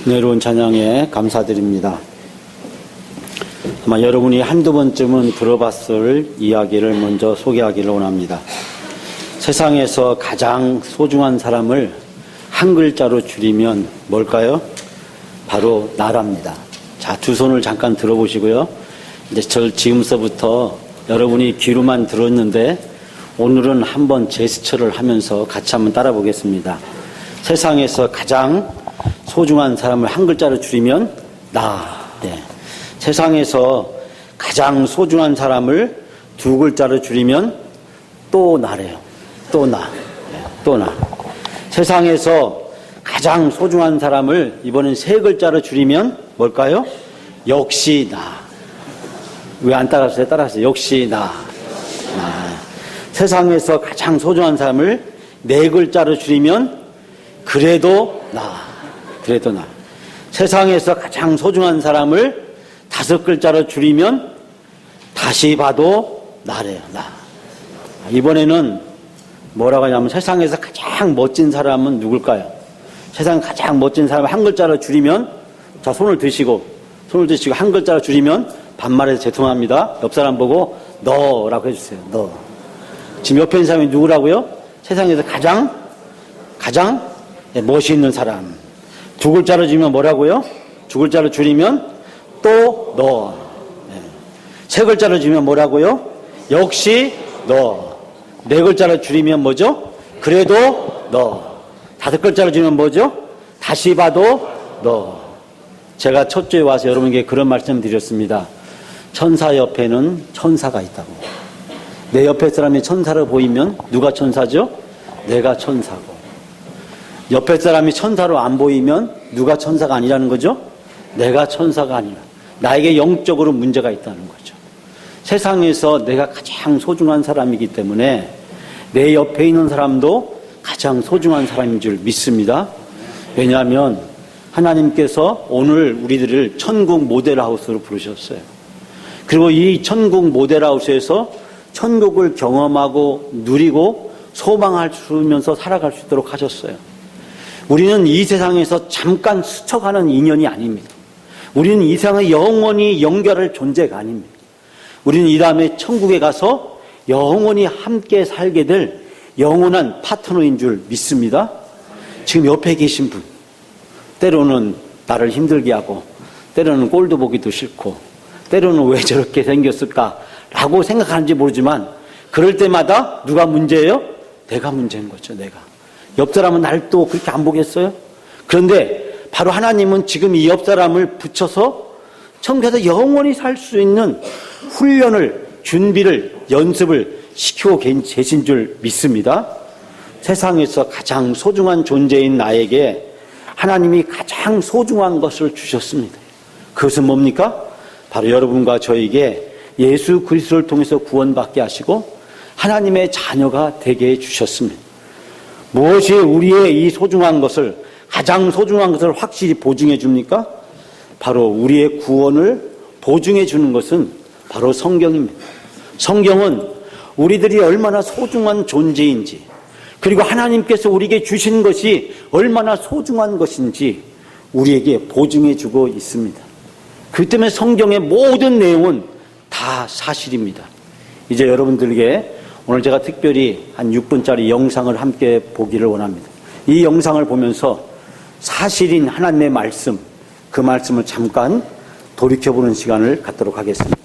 은혜로운 찬양에 감사드립니다. 아마 여러분이 한두 번쯤은 들어봤을 이야기를 먼저 소개하기를 원합니다. 세상에서 가장 소중한 사람을 한 글자로 줄이면 뭘까요? 바로 나랍니다. 자, 두 손을 잠깐 들어보시고요. 이제 지금서부터 여러분이 귀로만 들었는데 오늘은 한번 제스처를 하면서 같이 한번 따라 보겠습니다. 세상에서 가장 소중한 사람을 한 글자로 줄이면 나. 네. 세상에서 가장 소중한 사람을 두 글자로 줄이면 또 나래요. 또 나. 네. 또 나. 세상에서 가장 소중한 사람을 이번엔 세 글자로 줄이면 뭘까요? 역시 나. 왜 안 따라하세요? 따라하세요. 역시 나. 나. 세상에서 가장 소중한 사람을 네 글자로 줄이면 그래도 나. 그래도 나. 세상에서 가장 소중한 사람을 다섯 글자로 줄이면 다시 봐도 나래요. 나. 이번에는 뭐라고 하냐면 세상에서 가장 멋진 사람은 누굴까요? 세상 가장 멋진 사람을 한 글자로 줄이면, 자, 손을 드시고 한 글자로 줄이면 반말해서 죄송합니다. 옆 사람 보고 너라고 해주세요. 너. 지금 옆에 있는 사람이 누구라고요? 세상에서 가장 멋있는 사람. 두 글자로 줄이면 뭐라고요? 두 글자로 줄이면 또 너. 네. 세 글자로 줄이면 뭐라고요? 역시 너. 네 글자로 줄이면 뭐죠? 그래도 너. 다섯 글자로 줄이면 뭐죠? 다시 봐도 너. 제가 첫 주에 와서 여러분에게 그런 말씀 드렸습니다. 천사 옆에는 천사가 있다고. 내 옆에 사람이 천사로 보이면 누가 천사죠? 내가 천사고. 옆에 사람이 천사로 안 보이면 누가 천사가 아니라는 거죠? 내가 천사가 아니라. 나에게 영적으로 문제가 있다는 거죠. 세상에서 내가 가장 소중한 사람이기 때문에 내 옆에 있는 사람도 가장 소중한 사람인 줄 믿습니다. 왜냐하면 하나님께서 오늘 우리들을 천국 모델하우스로 부르셨어요. 그리고 이 천국 모델하우스에서 천국을 경험하고 누리고 소망하면서 살아갈 수 있도록 하셨어요. 우리는 이 세상에서 잠깐 스쳐가는 인연이 아닙니다. 우리는 이 세상에 영원히 연결할 존재가 아닙니다. 우리는 이 다음에 천국에 가서 영원히 함께 살게 될 영원한 파트너인 줄 믿습니다. 지금 옆에 계신 분, 때로는 나를 힘들게 하고 때로는 꼴도 보기도 싫고 때로는 왜 저렇게 생겼을까라고 생각하는지 모르지만 그럴 때마다 누가 문제예요? 내가 문제인 거죠. 내가. 옆 사람은 날 또 그렇게 안 보겠어요? 그런데 바로 하나님은 지금 이 옆 사람을 붙여서 천국에서 영원히 살 수 있는 훈련을, 준비를, 연습을 시키고 계신 줄 믿습니다. 세상에서 가장 소중한 존재인 나에게 하나님이 가장 소중한 것을 주셨습니다. 그것은 뭡니까? 바로 여러분과 저에게 예수 그리스도를 통해서 구원받게 하시고 하나님의 자녀가 되게 해주셨습니다. 무엇이 우리의 이 소중한 것을, 가장 소중한 것을 확실히 보증해 줍니까? 바로 우리의 구원을 보증해 주는 것은 바로 성경입니다. 성경은 우리들이 얼마나 소중한 존재인지, 그리고 하나님께서 우리에게 주신 것이 얼마나 소중한 것인지 우리에게 보증해 주고 있습니다. 그 때문에 성경의 모든 내용은 다 사실입니다. 이제 여러분들에게 오늘 제가 특별히 한 6분짜리 영상을 함께 보기를 원합니다. 이 영상을 보면서 사실인 하나님의 말씀, 그 말씀을 잠깐 돌이켜보는 시간을 갖도록 하겠습니다.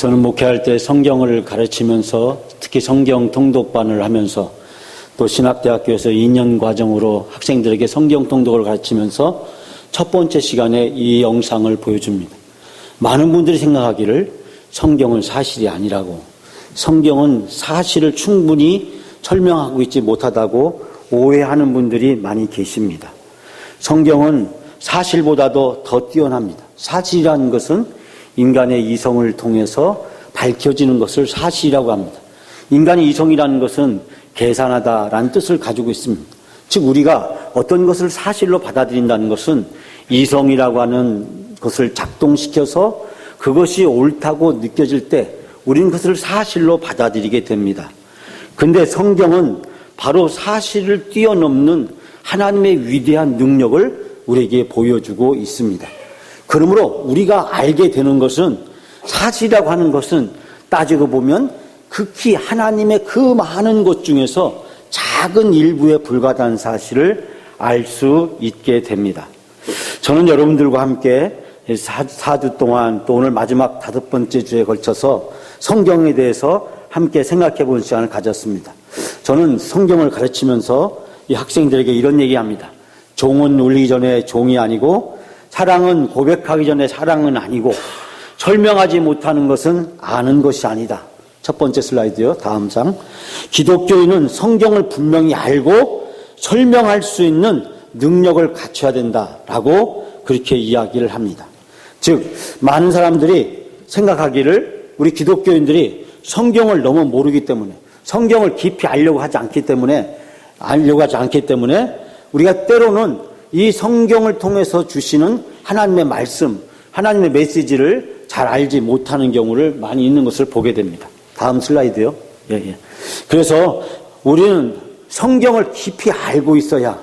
저는 목회할 때 성경을 가르치면서 특히 성경 통독반을 하면서 또 신학대학교에서 2년 과정으로 학생들에게 성경 통독을 가르치면서 첫 번째 시간에 이 영상을 보여줍니다. 많은 분들이 생각하기를 성경은 사실이 아니라고, 성경은 사실을 충분히 설명하고 있지 못하다고 오해하는 분들이 많이 계십니다. 성경은 사실보다도 더 뛰어납니다. 사실이라는 것은 인간의 이성을 통해서 밝혀지는 것을 사실이라고 합니다. 인간의 이성이라는 것은 계산하다라는 뜻을 가지고 있습니다. 즉 우리가 어떤 것을 사실로 받아들인다는 것은 이성이라고 하는 것을 작동시켜서 그것이 옳다고 느껴질 때 우리는 그것을 사실로 받아들이게 됩니다. 근데 성경은 바로 사실을 뛰어넘는 하나님의 위대한 능력을 우리에게 보여주고 있습니다. 그러므로 우리가 알게 되는 것은, 사실이라고 하는 것은 따지고 보면 극히 하나님의 그 많은 것 중에서 작은 일부에 불과한 사실을 알 수 있게 됩니다. 저는 여러분들과 함께 4주 동안 또 오늘 마지막 5번째 주에 걸쳐서 성경에 대해서 함께 생각해 보는 시간을 가졌습니다. 저는 성경을 가르치면서 이 학생들에게 이런 얘기합니다. 종은 울리기 전에 종이 아니고, 사랑은 고백하기 전에 사랑은 아니고, 설명하지 못하는 것은 아는 것이 아니다. 첫 번째 슬라이드요. 다음 장. 기독교인은 성경을 분명히 알고 설명할 수 있는 능력을 갖춰야 된다라고 그렇게 이야기를 합니다. 즉 많은 사람들이 생각하기를 우리 기독교인들이 성경을 너무 모르기 때문에, 성경을 깊이 알려고 하지 않기 때문에 우리가 때로는 이 성경을 통해서 주시는 하나님의 말씀, 하나님의 메시지를 잘 알지 못하는 경우를 많이 있는 것을 보게 됩니다. 다음 슬라이드요. 그래서 우리는 성경을 깊이 알고 있어야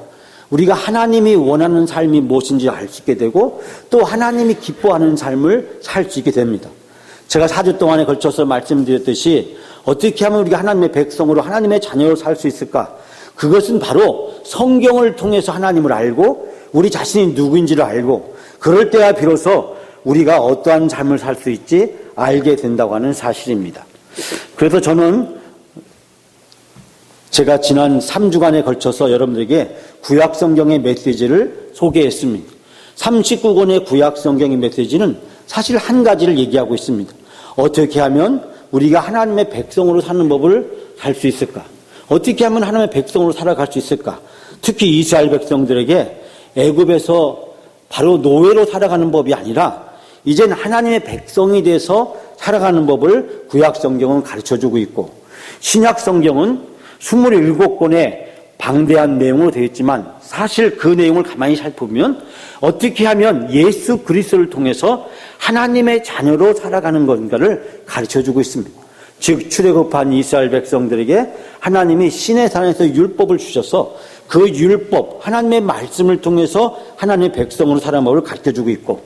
우리가 하나님이 원하는 삶이 무엇인지 알 수 있게 되고, 또 하나님이 기뻐하는 삶을 살 수 있게 됩니다. 제가 4주 동안에 걸쳐서 말씀드렸듯이 어떻게 하면 우리가 하나님의 백성으로, 하나님의 자녀로 살 수 있을까? 그것은 바로 성경을 통해서 하나님을 알고 우리 자신이 누구인지를 알고, 그럴 때야 비로소 우리가 어떠한 삶을 살 수 있지 알게 된다고 하는 사실입니다. 그래서 저는 제가 지난 3주간에 걸쳐서 여러분들에게 구약성경의 메시지를 소개했습니다. 39권의 구약성경의 메시지는 사실 한 가지를 얘기하고 있습니다. 어떻게 하면 우리가 하나님의 백성으로 사는 법을 할 수 있을까? 어떻게 하면 하나님의 백성으로 살아갈 수 있을까? 특히 이스라엘 백성들에게 애굽에서 바로 노예로 살아가는 법이 아니라 이젠 하나님의 백성이 돼서 살아가는 법을 구약성경은 가르쳐주고 있고, 신약성경은 27권의 방대한 내용으로 되어 있지만 사실 그 내용을 가만히 살펴보면 어떻게 하면 예수 그리스도를 통해서 하나님의 자녀로 살아가는 건가를 가르쳐주고 있습니다. 즉 출애굽한 이스라엘 백성들에게 하나님이 시내산에서 율법을 주셔서 그 율법, 하나님의 말씀을 통해서 하나님의 백성으로 살아가는 법을 가르쳐주고 있고,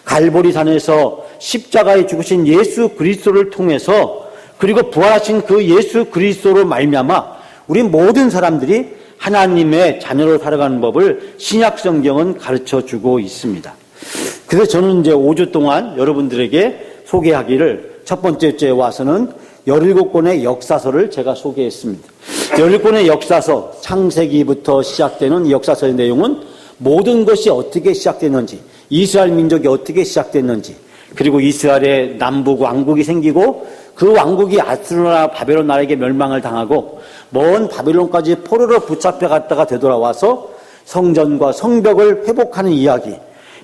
갈보리산에서 십자가에 죽으신 예수 그리스도를 통해서, 그리고 부활하신 그 예수 그리스도로 말미암아 우리 모든 사람들이 하나님의 자녀로 살아가는 법을 신약성경은 가르쳐주고 있습니다. 그래서 저는 이제 5주 동안 여러분들에게 소개하기를, 첫 번째 주에 와서는 17권의 역사서를 제가 소개했습니다. 17권의 역사서, 창세기부터 시작되는 역사서의 내용은 모든 것이 어떻게 시작됐는지, 이스라엘 민족이 어떻게 시작됐는지, 그리고 이스라엘의 남북 왕국이 생기고 그 왕국이 아수르나 바벨론 나라에게 멸망을 당하고 먼 바벨론까지 포로로 붙잡혀 갔다가 되돌아와서 성전과 성벽을 회복하는 이야기,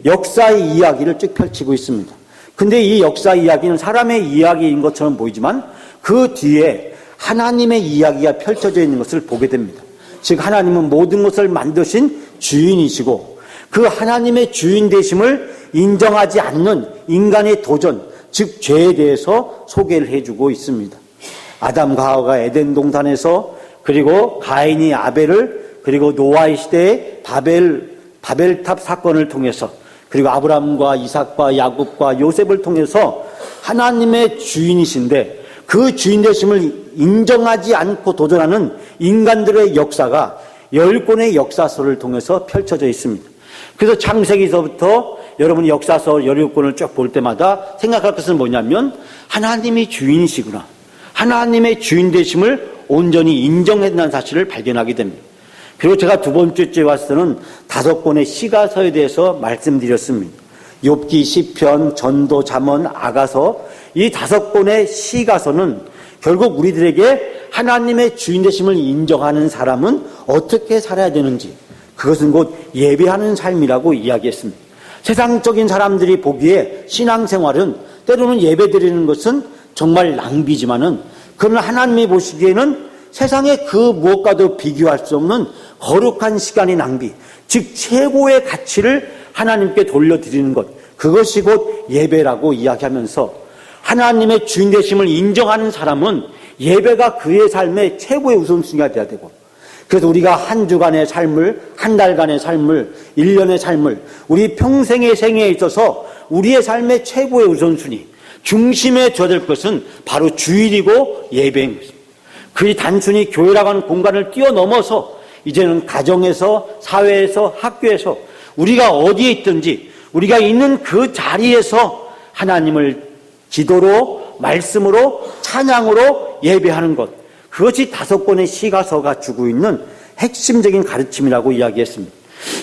역사의 이야기를 쭉 펼치고 있습니다. 근데 이 역사 이야기는 사람의 이야기인 것처럼 보이지만 그 뒤에 하나님의 이야기가 펼쳐져 있는 것을 보게 됩니다. 즉 하나님은 모든 것을 만드신 주인이시고 그 하나님의 주인 되심을 인정하지 않는 인간의 도전, 즉 죄에 대해서 소개를 해주고 있습니다. 아담과 하와가 에덴 동산에서, 그리고 가인이 아벨을, 그리고 노아의 시대의 바벨탑 사건을 통해서, 그리고 아브라함과 이삭과 야곱과 요셉을 통해서 하나님의 주인이신데 그 주인 되심을 인정하지 않고 도전하는 인간들의 역사가 10권의 역사서를 통해서 펼쳐져 있습니다. 그래서 창세기서부터 여러분이 역사서 17권을 쭉 볼 때마다 생각할 것은 뭐냐면 하나님이 주인이시구나. 하나님의 주인 되심을 온전히 인정했다는 사실을 발견하게 됩니다. 그리고 제가 두 번째 주에 와서는 5권의 시가서에 대해서 말씀드렸습니다. 욥기, 시편, 전도, 잠언, 아가서 이 5권의 시가서는 결국 우리들에게 하나님의 주인 되심을 인정하는 사람은 어떻게 살아야 되는지, 그것은 곧 예배하는 삶이라고 이야기했습니다. 세상적인 사람들이 보기에 신앙생활은 때로는 예배드리는 것은 정말 낭비지만은, 그러나 하나님이 보시기에는 세상의 그 무엇과도 비교할 수 없는 거룩한 시간의 낭비, 즉 최고의 가치를 하나님께 돌려드리는 것, 그것이 곧 예배라고 이야기하면서 하나님의 주인 되심을 인정하는 사람은 예배가 그의 삶의 최고의 우선순위가 되어야 되고, 그래서 우리가 한 주간의 삶을, 한 달간의 삶을, 1년의 삶을, 우리 평생의 생애에 있어서 우리의 삶의 최고의 우선순위, 중심에 둬야 될 것은 바로 주일이고 예배인 것입니다. 그이 단순히 교회라고 하는 공간을 뛰어넘어서 이제는 가정에서, 사회에서, 학교에서 우리가 어디에 있든지 우리가 있는 그 자리에서 하나님을 기도로, 말씀으로, 찬양으로 예배하는 것, 그것이 5권의 시가서가 주고 있는 핵심적인 가르침이라고 이야기했습니다.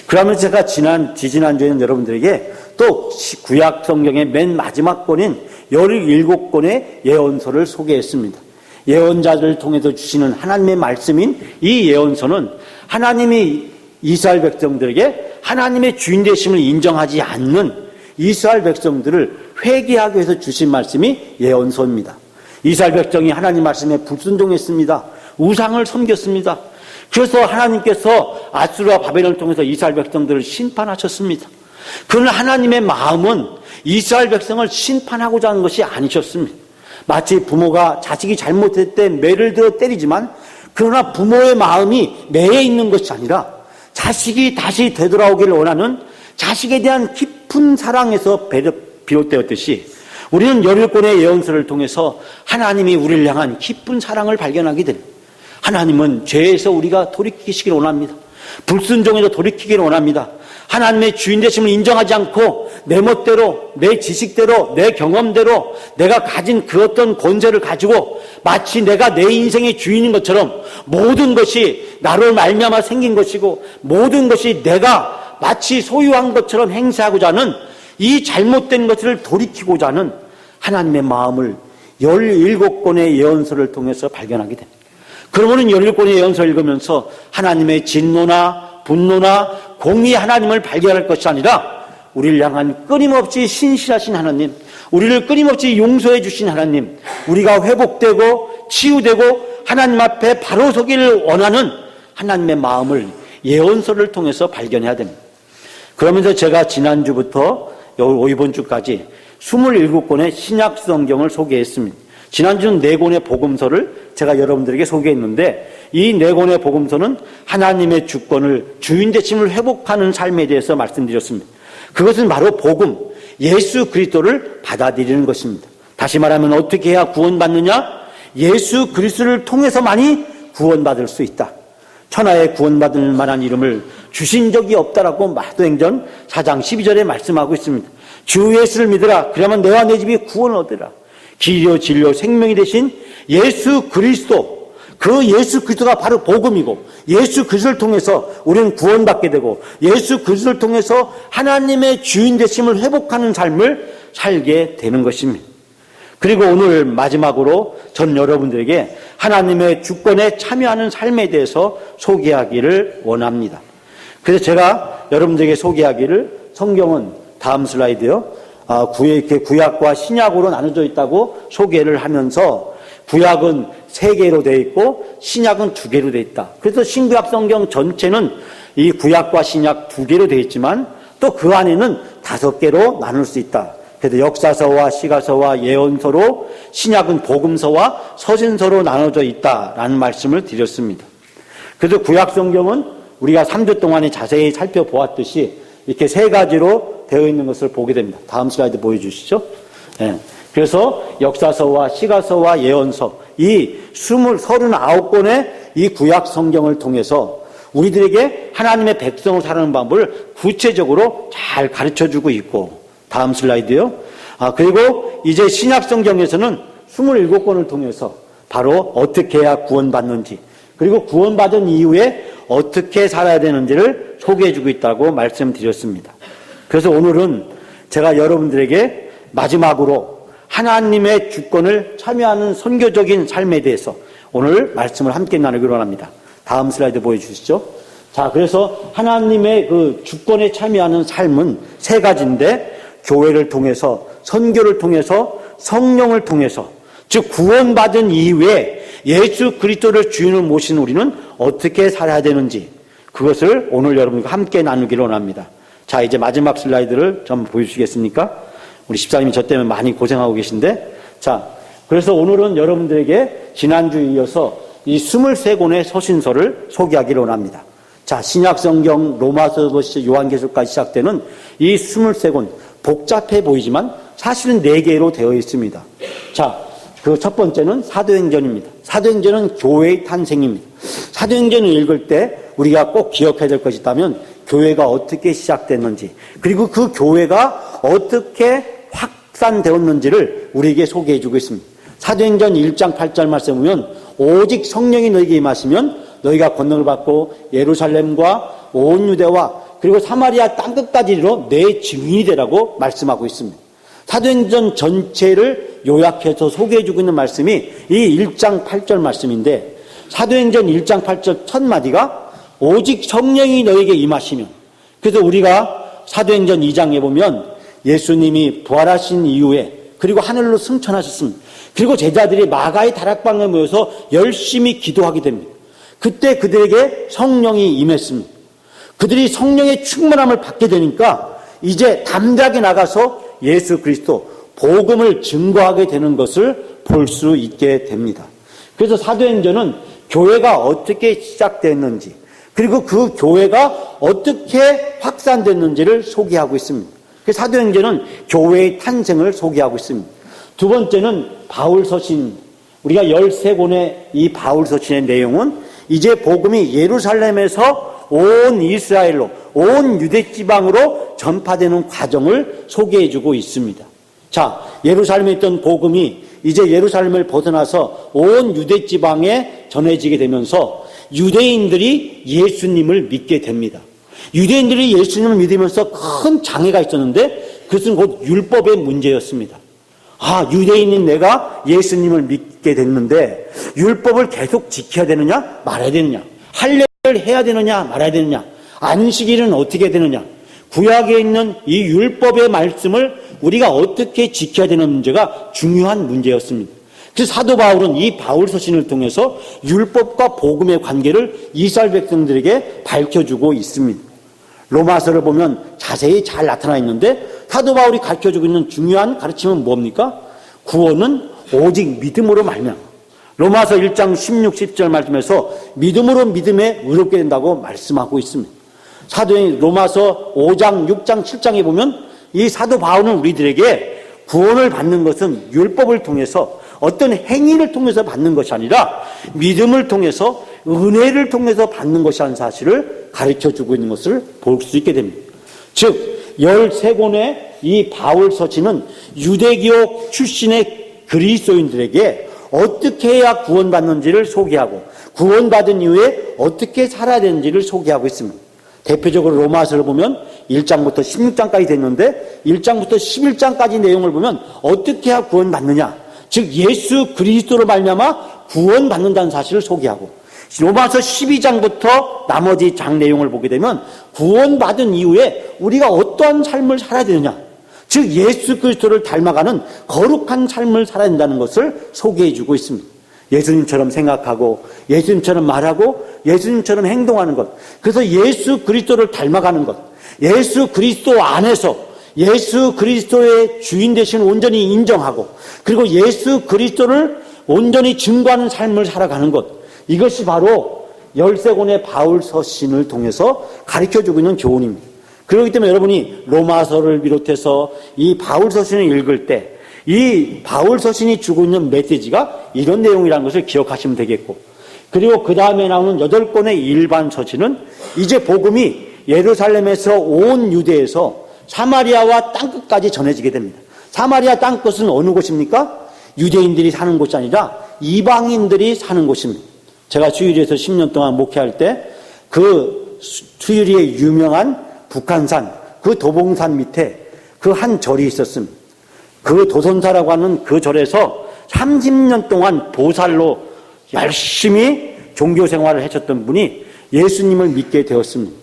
그러면서 제가 지지난주에는 여러분들에게 또 구약 성경의 맨 마지막 권인 17권의 예언서를 소개했습니다. 예언자들을 통해서 주시는 하나님의 말씀인 이 예언서는 하나님이 이스라엘 백성들에게 하나님의 주인 되심을 인정하지 않는 이스라엘 백성들을 회개하기 위해서 주신 말씀이 예언서입니다. 이스라엘 백성이 하나님 말씀에 불순종했습니다. 우상을 섬겼습니다. 그래서 하나님께서 아수르와 바벨론을 통해서 이스라엘 백성들을 심판하셨습니다. 그러나 하나님의 마음은 이스라엘 백성을 심판하고자 하는 것이 아니셨습니다. 마치 부모가 자식이 잘못했을 때 매를 들어 때리지만, 그러나 부모의 마음이 매에 있는 것이 아니라 자식이 다시 되돌아오기를 원하는 자식에 대한 깊은 사랑에서 비롯되었듯이, 우리는 17권의 예언서를 통해서 하나님이 우리를 향한 깊은 사랑을 발견하게 됩니다. 하나님은 죄에서 우리가 돌이키시기를 원합니다. 불순종에서 돌이키기를 원합니다. 하나님의 주인 되심을 인정하지 않고 내 멋대로, 내 지식대로, 내 경험대로 내가 가진 그 어떤 권세를 가지고 마치 내가 내 인생의 주인인 것처럼 모든 것이 나로 말미암아 생긴 것이고 모든 것이 내가 마치 소유한 것처럼 행세하고자 하는 이 잘못된 것을 돌이키고자 하는 하나님의 마음을 17권의 예언서를 통해서 발견하게 됩니다. 그러면은 17권의 예언서를 읽으면서 하나님의 진노나 분노나 공의 하나님을 발견할 것이 아니라 우리를 향한 끊임없이 신실하신 하나님, 우리를 끊임없이 용서해 주신 하나님, 우리가 회복되고 치유되고 하나님 앞에 바로 서기를 원하는 하나님의 마음을 예언서를 통해서 발견해야 됩니다. 그러면서 제가 지난주부터 이번 주까지 27권의 신약 성경을 소개했습니다. 지난주는 4권의 복음서를 제가 여러분들에게 소개했는데, 이 4권의 복음서는 하나님의 주권을, 주인 되심을 회복하는 삶에 대해서 말씀드렸습니다. 그것은 바로 복음, 예수 그리스도를 받아들이는 것입니다. 다시 말하면 어떻게 해야 구원받느냐? 예수 그리스도를 통해서만이 구원받을 수 있다. 천하에 구원받을 만한 이름을 주신 적이 없다라고 마태복음 4장 12절에 말씀하고 있습니다. 주 예수를 믿으라. 그러면 너와 내 집이 구원을 얻으라. 길이요 진리요 생명이 되신 예수 그리스도, 그 예수 그리스도가 바로 복음이고, 예수 그리스도를 통해서 우리는 구원받게 되고, 예수 그리스도를 통해서 하나님의 주인 되심을 회복하는 삶을 살게 되는 것입니다. 그리고 오늘 마지막으로 전 여러분들에게 하나님의 주권에 참여하는 삶에 대해서 소개하기를 원합니다. 그래서 제가 여러분들에게 소개하기를, 성경은 다음 슬라이드요, 이렇게 구약과 신약으로 나눠져 있다고 소개를 하면서, 구약은 3개로 되어 있고 신약은 2개로 되어 있다. 그래서 신구약 성경 전체는 이 구약과 신약 2개로 되어 있지만 또 그 안에는 5개로 나눌 수 있다. 그래서 역사서와 시가서와 예언서로, 신약은 복음서와 서신서로 나눠져 있다라는 말씀을 드렸습니다. 그래서 구약 성경은 우리가 3주 동안에 자세히 살펴보았듯이 이렇게 3가지로 되어 있는 것을 보게 됩니다. 다음 슬라이드 보여주시죠. 네. 그래서 역사서와 시가서와 예언서, 이 39권의 이 구약 성경을 통해서 우리들에게 하나님의 백성으로 살아가는 방법을 구체적으로 잘 가르쳐주고 있고, 다음 슬라이드요. 그리고 이제 신약 성경에서는 27권을 통해서 바로 어떻게 해야 구원받는지, 그리고 구원받은 이후에 어떻게 살아야 되는지를 소개해주고 있다고 말씀드렸습니다. 그래서 오늘은 제가 여러분들에게 마지막으로 하나님의 주권을 참여하는 선교적인 삶에 대해서 오늘 말씀을 함께 나누기로 합니다. 다음 슬라이드 보여주시죠. 자, 그래서 하나님의 그 주권에 참여하는 삶은 세 가지인데, 교회를 통해서, 선교를 통해서, 성령을 통해서, 즉 구원받은 이후에 예수 그리스도를 주인으로 모신 우리는 어떻게 살아야 되는지, 그것을 오늘 여러분과 함께 나누기로 합니다. 자, 이제 마지막 슬라이드를 좀 보여주시겠습니까? 우리 집사님이 저 때문에 많이 고생하고 계신데, 자, 그래서 오늘은 여러분들에게 지난주에 이어서 이 23권의 서신서를 소개하기로 합니다. 자, 신약성경 로마서부터 요한계시록까지 시작되는 이 23권, 복잡해 보이지만 사실은 4개로 되어 있습니다. 자, 그 첫 번째는 사도행전입니다. 사도행전은 교회의 탄생입니다. 사도행전을 읽을 때 우리가 꼭 기억해야 될 것이 있다면, 교회가 어떻게 시작됐는지, 그리고 그 교회가 어떻게 확산되었는지를 우리에게 소개해주고 있습니다. 사도행전 1장 8절 말씀에 보면, 오직 성령이 너희에게 임하시면 너희가 권능을 받고 예루살렘과 온 유대와 그리고 사마리아 땅끝까지 이르러 내 증인이 되라고 말씀하고 있습니다. 사도행전 전체를 요약해서 소개해주고 있는 말씀이 이 1장 8절 말씀인데, 사도행전 1장 8절 첫 마디가 오직 성령이 너에게 임하시면, 그래서 우리가 사도행전 2장에 보면 예수님이 부활하신 이후에 그리고 하늘로 승천하셨습니다. 그리고 제자들이 마가의 다락방에 모여서 열심히 기도하게 됩니다. 그때 그들에게 성령이 임했습니다. 그들이 성령의 충만함을 받게 되니까 이제 담대하게 나가서 예수 그리스도 복음을 증거하게 되는 것을 볼 수 있게 됩니다. 그래서 사도행전은 교회가 어떻게 시작됐는지, 그리고 그 교회가 어떻게 확산됐는지를 소개하고 있습니다. 사도행전은 교회의 탄생을 소개하고 있습니다. 두 번째는 바울서신. 우리가 13권의 이 바울서신의 내용은 이제 복음이 예루살렘에서 온 이스라엘로, 온 유대지방으로 전파되는 과정을 소개해주고 있습니다. 자, 예루살렘에 있던 복음이 이제 예루살렘을 벗어나서 온 유대지방에 전해지게 되면서 유대인들이 예수님을 믿게 됩니다. 유대인들이 예수님을 믿으면서 큰 장애가 있었는데, 그것은 곧 율법의 문제였습니다. 유대인인 내가 예수님을 믿게 됐는데 율법을 계속 지켜야 되느냐 말아야 되느냐, 할례를 해야 되느냐 말아야 되느냐, 안식일은 어떻게 되느냐, 구약에 있는 이 율법의 말씀을 우리가 어떻게 지켜야 되는 문제가 중요한 문제였습니다. 그래서 사도 바울은 이 바울서신을 통해서 율법과 복음의 관계를 이스라엘 백성들에게 밝혀주고 있습니다. 로마서를 보면 자세히 잘 나타나 있는데, 사도 바울이 가르쳐주고 있는 중요한 가르침은 뭡니까? 구원은 오직 믿음으로 말미암아. 로마서 1장 16, 17절 말씀에서 믿음으로 믿음에 의롭게 된다고 말씀하고 있습니다. 사도행 로마서 5장, 6장, 7장에 보면 이 사도 바울은 우리들에게 구원을 받는 것은 율법을 통해서, 어떤 행위를 통해서 받는 것이 아니라 믿음을 통해서, 은혜를 통해서 받는 것이라는 사실을 가르쳐주고 있는 것을 볼 수 있게 됩니다. 즉 13권의 이 바울서신은 유대교 출신의 그리스도인들에게 어떻게 해야 구원받는지를 소개하고, 구원받은 이후에 어떻게 살아야 되는지를 소개하고 있습니다. 대표적으로 로마서를 보면 1장부터 16장까지 됐는데 1장부터 11장까지 내용을 보면 어떻게 해야 구원받느냐, 즉 예수 그리스도로 말미암아 구원받는다는 사실을 소개하고, 로마서 12장부터 나머지 장 내용을 보게 되면 구원받은 이후에 우리가 어떠한 삶을 살아야 되느냐, 즉 예수 그리스도를 닮아가는 거룩한 삶을 살아야 된다는 것을 소개해주고 있습니다. 예수님처럼 생각하고 예수님처럼 말하고 예수님처럼 행동하는 것, 그래서 예수 그리스도를 닮아가는 것, 예수 그리스도 안에서 예수 그리스도의 주인 되신 온전히 인정하고, 그리고 예수 그리스도를 온전히 증거하는 삶을 살아가는 것, 이것이 바로 13권의 바울서신을 통해서 가르쳐주고 있는 교훈입니다. 그렇기 때문에 여러분이 로마서를 비롯해서 이 바울서신을 읽을 때 이 바울서신이 주고 있는 메시지가 이런 내용이라는 것을 기억하시면 되겠고, 그리고 그 다음에 나오는 8권의 일반 서신은 이제 복음이 예루살렘에서 온 유대에서 사마리아와 땅끝까지 전해지게 됩니다. 사마리아 땅끝은 어느 곳입니까? 유대인들이 사는 곳이 아니라 이방인들이 사는 곳입니다. 제가 수유리에서 10년 동안 목회할 때 그 수유리의 유명한 북한산, 그 도봉산 밑에 그 한 절이 있었습니다. 그 도선사라고 하는 그 절에서 30년 동안 보살로 열심히 종교 생활을 하셨던 분이 예수님을 믿게 되었습니다.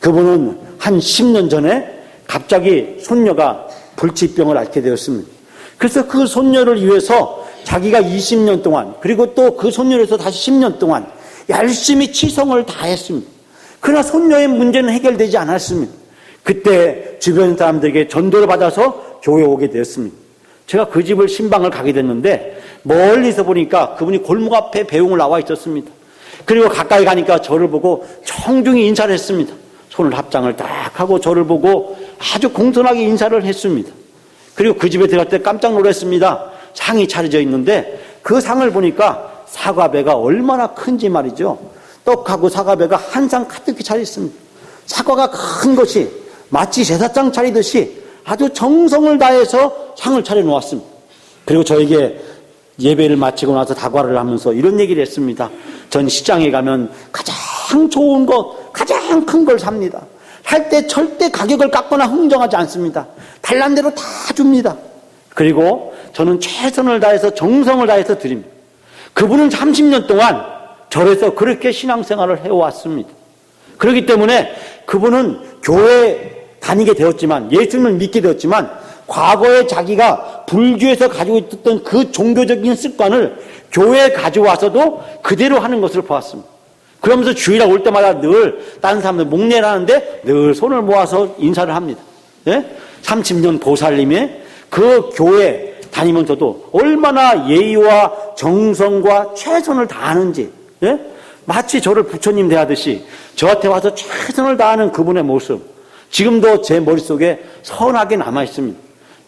그분은 한 10년 전에 갑자기 손녀가 불치병을 앓게 되었습니다. 그래서 그 손녀를 위해서 자기가 20년 동안, 그리고 또 그 손녀를 위해서 다시 10년 동안 열심히 치성을 다했습니다. 그러나 손녀의 문제는 해결되지 않았습니다. 그때 주변 사람들에게 전도를 받아서 교회에 오게 되었습니다. 제가 그 집을 신방을 가게 됐는데 멀리서 보니까 그분이 골목 앞에 배웅을 나와 있었습니다. 그리고 가까이 가니까 저를 보고 청중히 인사를 했습니다. 손을 합장을 딱 하고 저를 보고 아주 공손하게 인사를 했습니다. 그리고 그 집에 들어갈 때 깜짝 놀랐습니다. 상이 차려져 있는데 그 상을 보니까 사과배가 얼마나 큰지 말이죠. 떡하고 사과배가 한 상 가득히 차려 있습니다. 사과가 큰 것이 마치 제사장 차리듯이 아주 정성을 다해서 상을 차려 놓았습니다. 그리고 저에게 예배를 마치고 나서 다과를 하면서 이런 얘기를 했습니다. 전 시장에 가면 가장 좋은 것, 가장 큰 걸 삽니다. 할 때 절대 가격을 깎거나 흥정하지 않습니다. 달란 대로 다 줍니다. 그리고 저는 최선을 다해서 정성을 다해서 드립니다. 그분은 30년 동안 절에서 그렇게 신앙생활을 해왔습니다. 그렇기 때문에 그분은 교회에 다니게 되었지만, 예수님을 믿게 되었지만, 과거에 자기가 불교에서 가지고 있었던 그 종교적인 습관을 교회에 가져와서도 그대로 하는 것을 보았습니다. 그러면서 주일날 올 때마다 늘 다른 사람들 목례를 하는데 늘 손을 모아서 인사를 합니다. 예? 30년 보살님의 그 교회 다니면서도 얼마나 예의와 정성과 최선을 다하는지, 예? 마치 저를 부처님 대하듯이 저한테 와서 최선을 다하는 그분의 모습, 지금도 제 머릿속에 선하게 남아있습니다.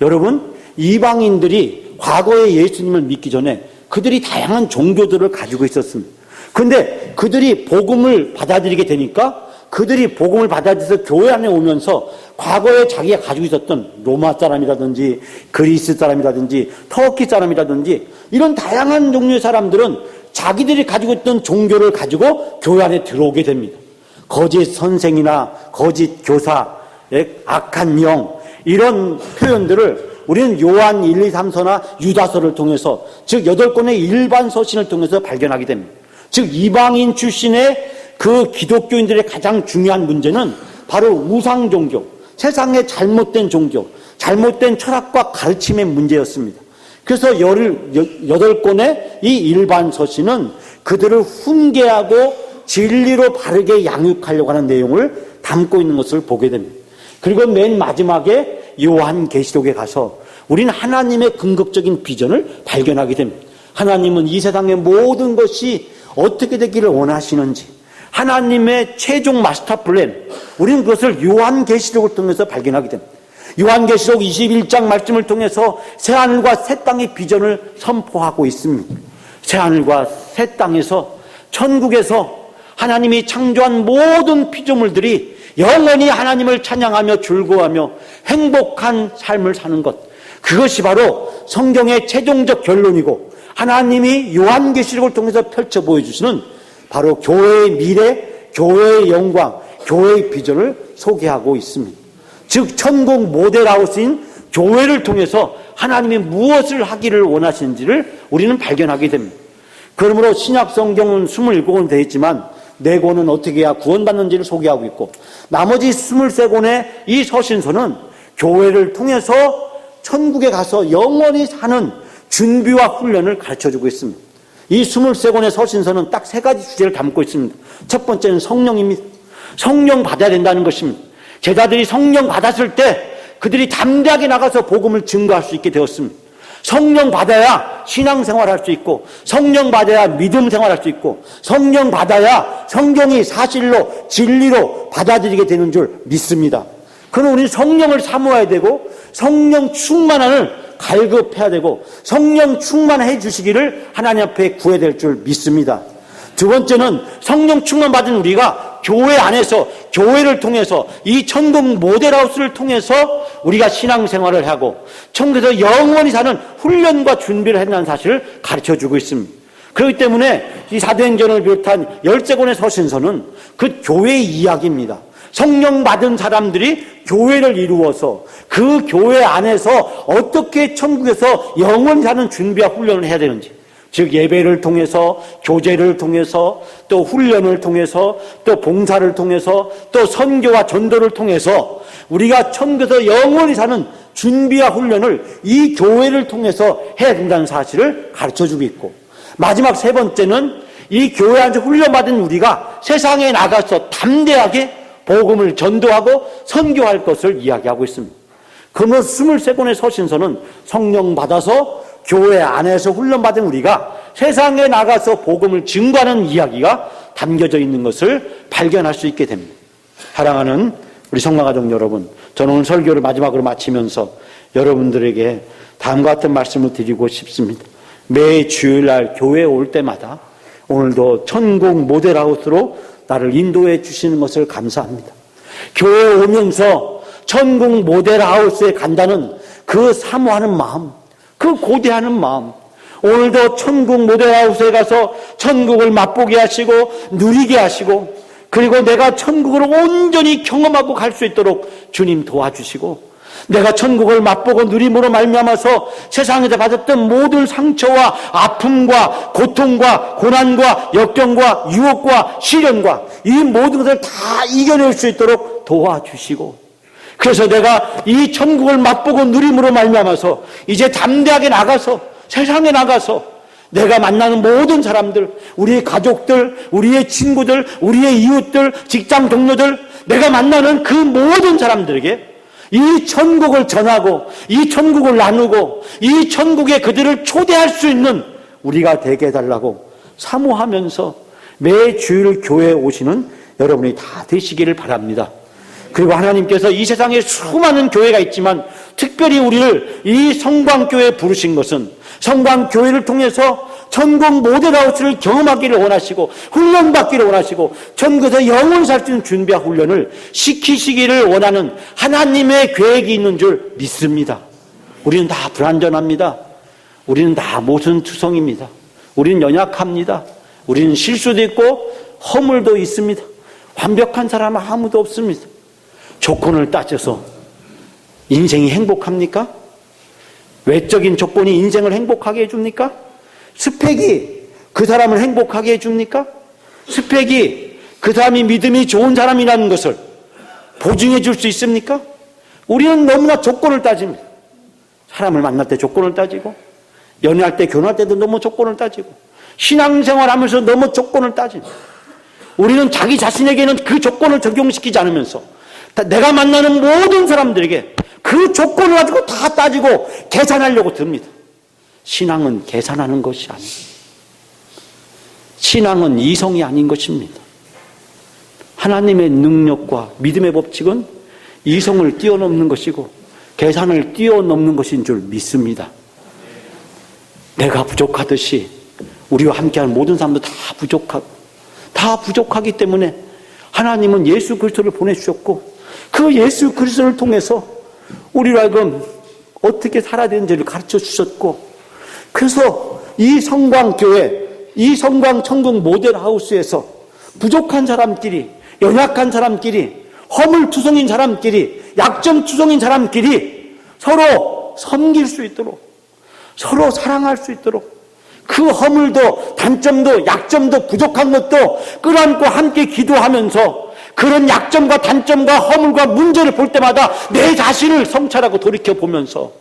여러분, 이방인들이 과거에 예수님을 믿기 전에 그들이 다양한 종교들을 가지고 있었습니다. 그런데 그들이 복음을 받아들이게 되니까 그들이 복음을 받아들여서 교회 안에 오면서 과거에 자기가 가지고 있었던 로마 사람이라든지 그리스 사람이라든지 터키 사람이라든지 이런 다양한 종류의 사람들은 자기들이 가지고 있던 종교를 가지고 교회 안에 들어오게 됩니다. 거짓 선생이나 거짓 교사, 악한 영, 이런 표현들을 우리는 요한 1, 2, 3서나 유다서를 통해서, 즉 8권의 일반 서신을 통해서 발견하게 됩니다. 즉 이방인 출신의 그 기독교인들의 가장 중요한 문제는 바로 우상 종교, 세상의 잘못된 종교, 잘못된 철학과 가르침의 문제였습니다. 그래서 8권의 이 일반 서신은 그들을 훈계하고 진리로 바르게 양육하려고 하는 내용을 담고 있는 것을 보게 됩니다. 그리고 맨 마지막에 요한계시록에 가서 우리는 하나님의 궁극적인 비전을 발견하게 됩니다. 하나님은 이 세상의 모든 것이 어떻게 되기를 원하시는지, 하나님의 최종 마스터 플랜, 우리는 그것을 요한계시록을 통해서 발견하게 됩니다. 요한계시록 21장 말씀을 통해서 새하늘과 새 땅의 비전을 선포하고 있습니다. 새하늘과 새 땅에서, 천국에서 하나님이 창조한 모든 피조물들이 영원히 하나님을 찬양하며 즐거워하며 행복한 삶을 사는 것, 그것이 바로 성경의 최종적 결론이고 하나님이 요한계시록을 통해서 펼쳐 보여주시는 바로 교회의 미래, 교회의 영광, 교회의 비전을 소개하고 있습니다. 즉 천국 모델하우스인 교회를 통해서 하나님이 무엇을 하기를 원하시는지를 우리는 발견하게 됩니다. 그러므로 신약성경은 27권은 되어 있지만 4권은 어떻게 해야 구원받는지를 소개하고 있고, 나머지 23권의 이 서신서는 교회를 통해서 천국에 가서 영원히 사는 준비와 훈련을 가르쳐주고 있습니다. 이 23권의 서신서는 딱 3가지 주제를 담고 있습니다. 첫 번째는 성령입니다. 성령 받아야 된다는 것입니다. 제자들이 성령 받았을 때 그들이 담대하게 나가서 복음을 증거할 수 있게 되었습니다. 성령 받아야 신앙생활할 수 있고, 성령 받아야 믿음 생활할 수 있고, 성령 받아야 성경이 사실로 진리로 받아들이게 되는 줄 믿습니다. 그럼 우리는 성령을 사모해야 되고 성령 충만함을 갈급해야 되고 성령 충만해 주시기를 하나님 앞에 구해야 될 줄 믿습니다. 두 번째는 성령 충만 받은 우리가 교회 안에서, 교회를 통해서, 이 천국 모델하우스를 통해서 우리가 신앙생활을 하고 천국에서 영원히 사는 훈련과 준비를 한다는 사실을 가르쳐주고 있습니다. 그렇기 때문에 이 사도행전을 비롯한 13권의 서신서는 그 교회의 이야기입니다. 성령 받은 사람들이 교회를 이루어서 그 교회 안에서 어떻게 천국에서 영원히 사는 준비와 훈련을 해야 되는지, 즉 예배를 통해서, 교제를 통해서, 또 훈련을 통해서, 또 봉사를 통해서, 또 선교와 전도를 통해서 우리가 천국에서 영원히 사는 준비와 훈련을 이 교회를 통해서 해야 된다는 사실을 가르쳐주고 있고, 마지막 세 번째는 이 교회 안에서 훈련받은 우리가 세상에 나가서 담대하게 복음을 전도하고 선교할 것을 이야기하고 있습니다. 그러므로 23권의 서신서는 성령 받아서 교회 안에서 훈련받은 우리가 세상에 나가서 복음을 증거하는 이야기가 담겨져 있는 것을 발견할 수 있게 됩니다. 사랑하는 우리 성마가족 여러분, 저는 오늘 설교를 마지막으로 마치면서 여러분들에게 다음과 같은 말씀을 드리고 싶습니다. 매 주일날 교회에 올 때마다 오늘도 천국 모델하우스로 나를 인도해 주시는 것을 감사합니다. 교회에 오면서 천국 모델하우스에 간다는 그 사모하는 마음, 그 고대하는 마음, 오늘도 천국 모델하우스에 가서 천국을 맛보게 하시고 누리게 하시고, 그리고 내가 천국을 온전히 경험하고 갈 수 있도록 주님 도와주시고, 내가 천국을 맛보고 누림으로 말미암아서 세상에서 받았던 모든 상처와 아픔과 고통과 고난과 역경과 유혹과 시련과 이 모든 것을 다 이겨낼 수 있도록 도와주시고, 그래서 내가 이 천국을 맛보고 누림으로 말미암아서 이제 담대하게 나가서, 세상에 나가서 내가 만나는 모든 사람들, 우리의 가족들, 우리의 친구들, 우리의 이웃들, 직장 동료들, 내가 만나는 그 모든 사람들에게 이 천국을 전하고, 이 천국을 나누고, 이 천국에 그들을 초대할 수 있는 우리가 되게 해달라고 사모하면서 매 주일 교회에 오시는 여러분이 다 되시기를 바랍니다. 그리고 하나님께서 이 세상에 수많은 교회가 있지만 특별히 우리를 이 성광교회에 부르신 것은 성광교회를 통해서 천국 모델하우스를 경험하기를 원하시고 훈련받기를 원하시고 천국에서 영원히 살 수 있는 준비와 훈련을 시키시기를 원하는 하나님의 계획이 있는 줄 믿습니다. 우리는 다 불완전합니다. 우리는 다 모순투성입니다. 우리는 연약합니다. 우리는 실수도 있고 허물도 있습니다. 완벽한 사람은 아무도 없습니다. 조건을 따져서 인생이 행복합니까? 외적인 조건이 인생을 행복하게 해줍니까? 스펙이 그 사람을 행복하게 해줍니까? 스펙이 그 사람이 믿음이 좋은 사람이라는 것을 보증해 줄 수 있습니까? 우리는 너무나 조건을 따집니다. 사람을 만날 때 조건을 따지고, 연애할 때, 결혼할 때도 너무 조건을 따지고, 신앙생활 하면서 너무 조건을 따집니다. 우리는 자기 자신에게는 그 조건을 적용시키지 않으면서 내가 만나는 모든 사람들에게 그 조건을 가지고 다 따지고 계산하려고 듭니다. 신앙은 계산하는 것이 아닙니다. 신앙은 이성이 아닌 것입니다. 하나님의 능력과 믿음의 법칙은 이성을 뛰어넘는 것이고 계산을 뛰어넘는 것인 줄 믿습니다. 내가 부족하듯이 우리와 함께하는 모든 사람도 다 부족하기 때문에 하나님은 예수 그리스도를 보내주셨고 그 예수 그리스도를 통해서 우리로 하여금 어떻게 살아야 되는지를 가르쳐 주셨고, 그래서 이 성광교회, 이 성광천국 모델하우스에서 부족한 사람끼리, 연약한 사람끼리, 허물투성인 사람끼리, 약점투성인 사람끼리 서로 섬길 수 있도록, 서로 사랑할 수 있도록, 그 허물도 단점도 약점도 부족한 것도 끌어안고 함께 기도하면서 그런 약점과 단점과 허물과 문제를 볼 때마다 내 자신을 성찰하고 돌이켜보면서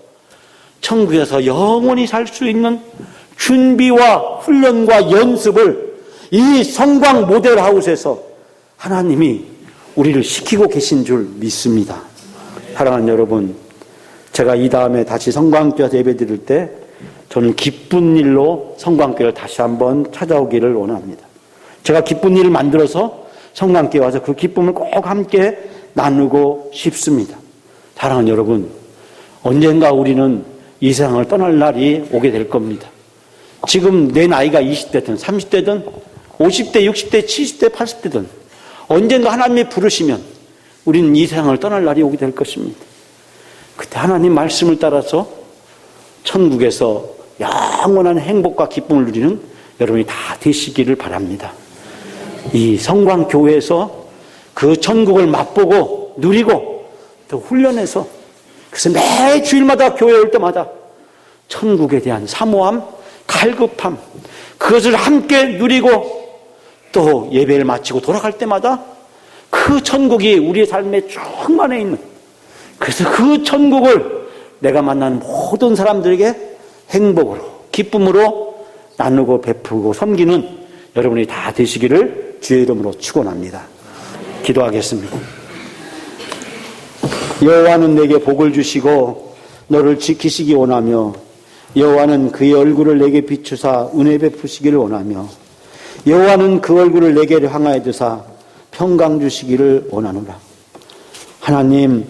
천국에서 영원히 살 수 있는 준비와 훈련과 연습을 이 성광 모델하우스에서 하나님이 우리를 시키고 계신 줄 믿습니다. 사랑하는 여러분, 제가 이 다음에 다시 성광교회에서 예배드릴 때 저는 기쁜 일로 성광교회를 다시 한번 찾아오기를 원합니다. 제가 기쁜 일을 만들어서 성광교회 와서 그 기쁨을 꼭 함께 나누고 싶습니다. 사랑하는 여러분, 언젠가 우리는 이 세상을 떠날 날이 오게 될 겁니다. 지금 내 나이가 20대든 30대든 50대, 60대, 70대, 80대든 언젠가 하나님이 부르시면 우리는 이 세상을 떠날 날이 오게 될 것입니다. 그때 하나님 말씀을 따라서 천국에서 영원한 행복과 기쁨을 누리는 여러분이 다 되시기를 바랍니다. 이 성광교회에서 그 천국을 맛보고 누리고 또 훈련해서, 그래서 매 주일마다 교회에 올 때마다 천국에 대한 사모함, 갈급함, 그것을 함께 누리고 또 예배를 마치고 돌아갈 때마다 그 천국이 우리의 삶에 충만해 있는, 그래서 그 천국을 내가 만나는 모든 사람들에게 행복으로, 기쁨으로 나누고 베푸고 섬기는 여러분이 다 되시기를 주의 이름으로 축원합니다. 기도하겠습니다. 여호와는 내게 복을 주시고 너를 지키시기 원하며, 여호와는 그의 얼굴을 내게 비추사 은혜 베푸시기를 원하며, 여호와는 그 얼굴을 내게 향하여 두사 평강 주시기를 원하노라. 하나님,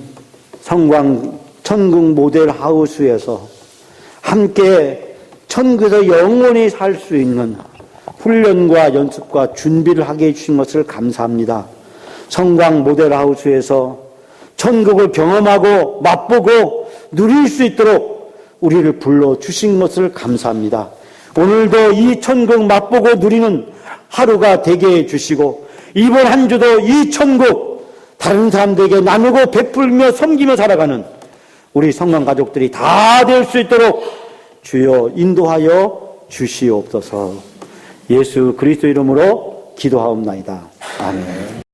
성광 천국 모델 하우스에서 함께 천국에서 영원히 살 수 있는 훈련과 연습과 준비를 하게 해주신 것을 감사합니다. 성광 모델 하우스에서 천국을 경험하고 맛보고 누릴 수 있도록 우리를 불러주신 것을 감사합니다. 오늘도 이 천국 맛보고 누리는 하루가 되게 해주시고, 이번 한 주도 이 천국 다른 사람들에게 나누고 베풀며 섬기며 살아가는 우리 성광 가족들이 다 될 수 있도록 주여 인도하여 주시옵소서. 예수 그리스도 이름으로 기도하옵나이다. 아멘.